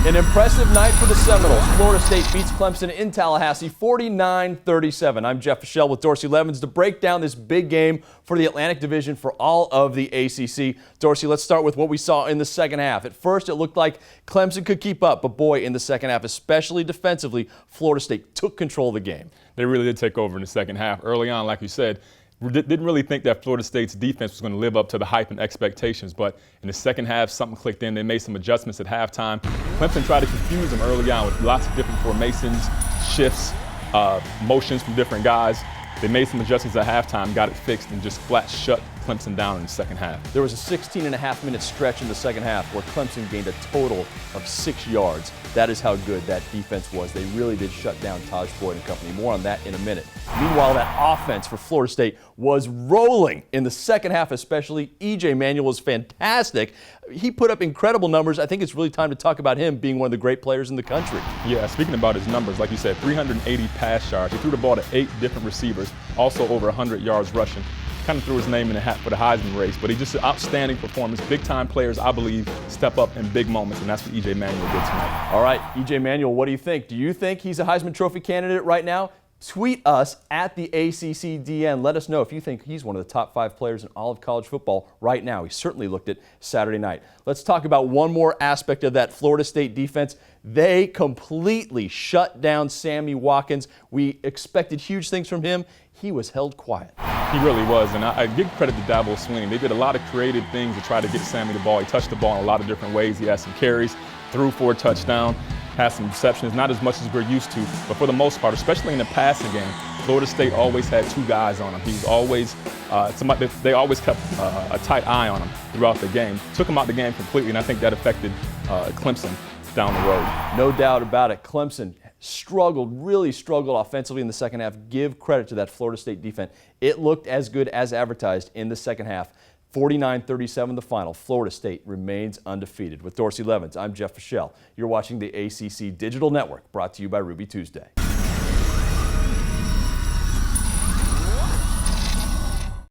An impressive night for the Seminoles. Florida State beats Clemson in Tallahassee 49-37. I'm Jeff Fischel with Dorsey Levens to break down this big game for the Atlantic Division for all of the ACC. Dorsey, let's start with what we saw in the second half. At first, it looked like Clemson could keep up, but boy, in the second half, especially defensively, Florida State took control of the game. They really did take over in the second half. Early on, like you said, didn't really think that Florida State's defense was going to live up to the hype and expectations, but in the second half, something clicked in. They made some adjustments at halftime. Clemson tried to confuse them early on with lots of different formations, shifts, motions from different guys. They made some adjustments at halftime, got it fixed, and just flat shut Clemson down in the second half. There was a 16.5-minute stretch in the second half where Clemson gained a total of 6 yards. That is how good that defense was. They really did shut down Taj Boyd and company. More on that in a minute. Meanwhile, that offense for Florida State was rolling in the second half, especially. EJ Manuel was fantastic. He put up incredible numbers. I think it's really time to talk about him being one of the great players in the country. Yeah, speaking about his numbers, like you said, 380 pass yards. He threw the ball to 8 different receivers, also over 100 yards rushing. Kind of threw his name in the hat for the Heisman race, but he just an outstanding performance. Big-time players, I believe, step up in big moments, and that's what EJ Manuel did tonight. All right, EJ Manuel, what do you think? Do you think he's a Heisman Trophy candidate right now? Tweet us at the ACC DN. Let us know if you think he's one of the top 5 players in all of college football right now. He certainly looked it Saturday night. Let's talk about one more aspect of that Florida State defense. They completely shut down Sammy Watkins. We expected huge things from him. He was held quiet. He really was, and I give credit to Dabo Swinney. They did a lot of creative things to try to get Sammy the ball. He touched the ball in a lot of different ways. He had some carries, threw for a touchdown, had some receptions, not as much as we're used to, but for the most part, especially in the passing game, Florida State always had 2 guys on him. He was always somebody. They always kept a tight eye on him throughout the game. Took him out the game completely, and I think that affected Clemson down the road. No doubt about it. Clemson really struggled offensively in the second half. Give credit to that Florida State defense. It looked as good as advertised in the second half. 49-37 the final. Florida State remains undefeated. With Dorsey Levens, I'm Jeff Fischel. You're watching the ACC Digital Network, brought to you by Ruby Tuesday.